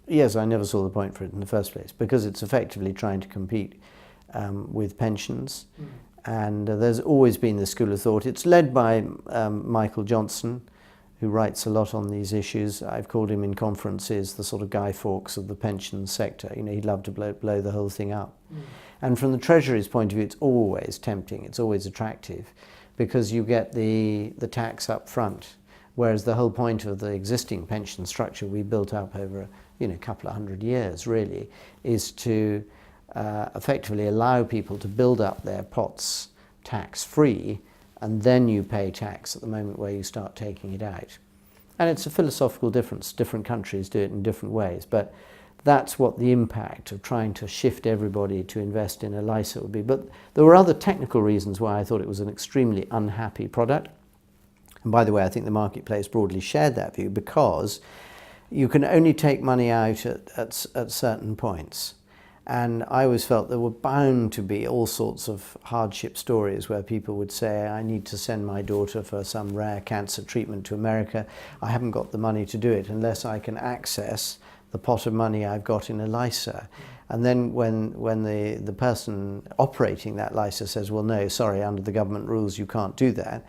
Yes, I never saw the point for it in the first place, because it's effectively trying to compete with pensions. And there's always been this school of thought. It's led by Michael Johnson, who writes a lot on these issues. I've called him in conferences the sort of Guy Fawkes of the pension sector. You know, he'd love to blow the whole thing up. And from the Treasury's point of view, it's always tempting, it's always attractive, because you get the tax up front, whereas the whole point of the existing pension structure we built up over a couple of hundred years really is to effectively allow people to build up their pots tax-free, and then you pay tax at the moment where you start taking it out. And it's a philosophical difference. Different countries do it in different ways, but that's what the impact of trying to shift everybody to invest in a LISA would be. But there were other technical reasons why I thought it was an extremely unhappy product. And by the way, I think the marketplace broadly shared that view, because you can only take money out at certain points. And I always felt there were bound to be all sorts of hardship stories where people would say, I need to send my daughter for some rare cancer treatment to America. I haven't got the money to do it unless I can access the pot of money I've got in a LISA. And then when the person operating that LISA says, well, no, sorry, under the government rules you can't do that,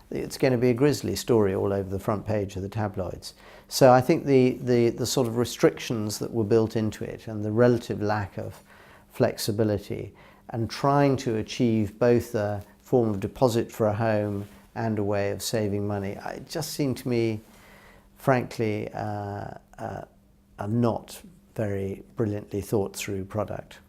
it's going to be a grisly story all over the front page of the tabloids. So I think the sort of restrictions that were built into it and the relative lack of flexibility and trying to achieve both a form of deposit for a home and a way of saving money, it just seemed to me, frankly, a not very brilliantly thought through product.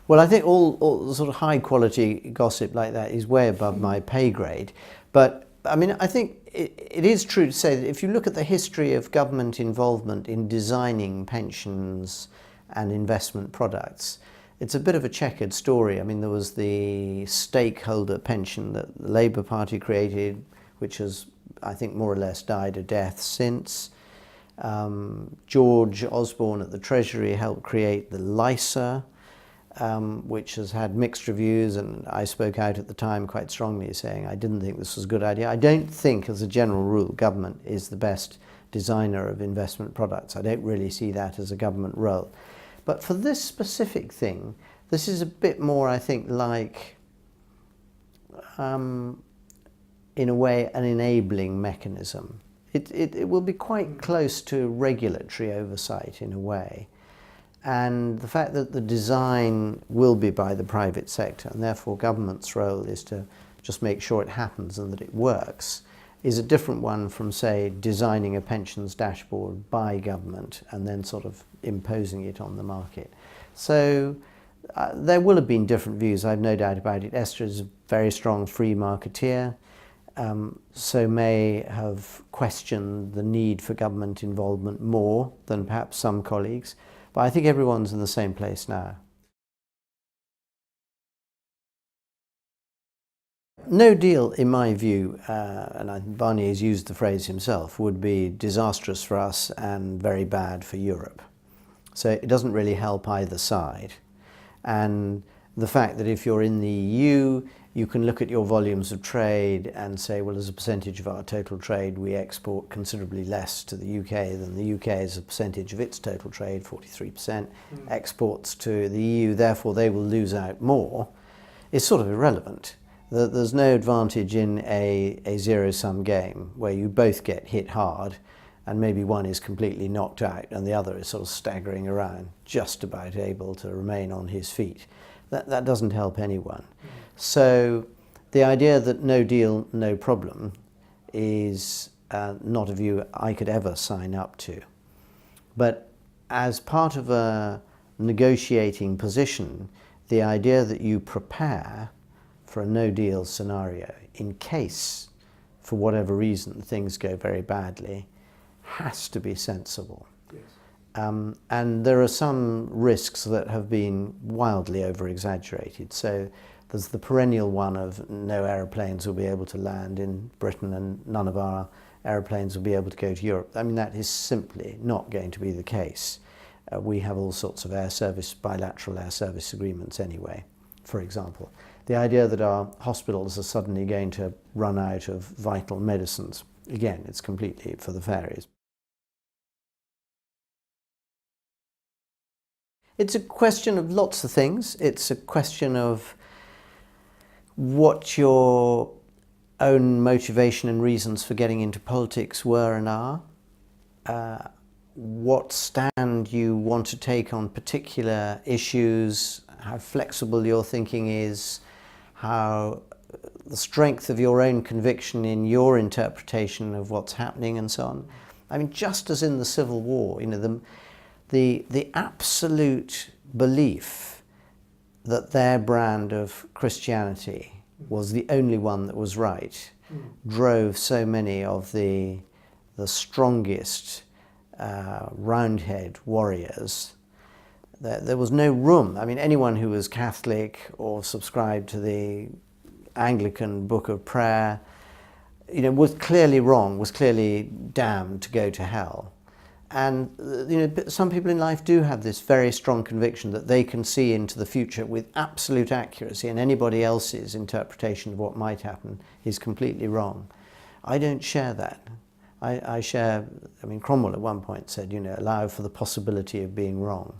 Well, I think all the sort of high quality gossip like that is way above my pay grade. But I mean, I think it is true to say that if you look at the history of government involvement in designing pensions and investment products, it's a bit of a checkered story. I mean, there was the stakeholder pension that the Labour Party created, which has, I think, more or less died a death since. George Osborne at the Treasury helped create the LISA, which has had mixed reviews, and I spoke out at the time quite strongly saying I didn't think this was a good idea. I don't think, as a general rule, government is the best designer of investment products. I don't really see that as a government role. But for this specific thing, this is a bit more, I think, like, in a way, an enabling mechanism. It will be quite close to regulatory oversight in a way. And the fact that the design will be by the private sector, and therefore government's role is to just make sure it happens and that it works, is a different one from, say, designing a pensions dashboard by government and then sort of imposing it on the market. So there will have been different views, I've no doubt about it. Esther is a very strong free marketeer, so may have questioned the need for government involvement more than perhaps some colleagues. But I think everyone's in the same place now. No deal, in my view, and Barnier's used the phrase himself, would be disastrous for us and very bad for Europe. So it doesn't really help either side. And the fact that if you're in the EU, you can look at your volumes of trade and say, well, as a percentage of our total trade, we export considerably less to the UK than the UK as a percentage of its total trade, 43%, exports to the EU, therefore they will lose out more, is sort of irrelevant. There's no advantage in a zero-sum game where you both get hit hard and maybe one is completely knocked out and the other is sort of staggering around, just about able to remain on his feet. That doesn't help anyone. So the idea that no deal, no problem is not a view I could ever sign up to. But as part of a negotiating position, the idea that you prepare for a no deal scenario in case, for whatever reason, things go very badly, has to be sensible. Yes. And there are some risks that have been wildly over-exaggerated. So there's the perennial one of no aeroplanes will be able to land in Britain and none of our aeroplanes will be able to go to Europe. I mean, that is simply not going to be the case. We have all sorts of bilateral air service agreements anyway, for example. The idea that our hospitals are suddenly going to run out of vital medicines, again, it's completely for the fairies. It's a question of lots of things. It's a question of what your own motivation and reasons for getting into politics were and are, what stand you want to take on particular issues, how flexible your thinking is, how the strength of your own conviction in your interpretation of what's happening and so on. I mean, just as in the Civil War, you know, the absolute belief that their brand of Christianity was the only one that was right drove so many of the strongest Roundhead warriors. There was no room. I mean, anyone who was Catholic or subscribed to the Anglican Book of Prayer, you know, was clearly wrong, was clearly damned to go to hell. And you know, some people in life do have this very strong conviction that they can see into the future with absolute accuracy, and anybody else's interpretation of what might happen is completely wrong. I don't share that. I mean, Cromwell at one point said, you know, allow for the possibility of being wrong.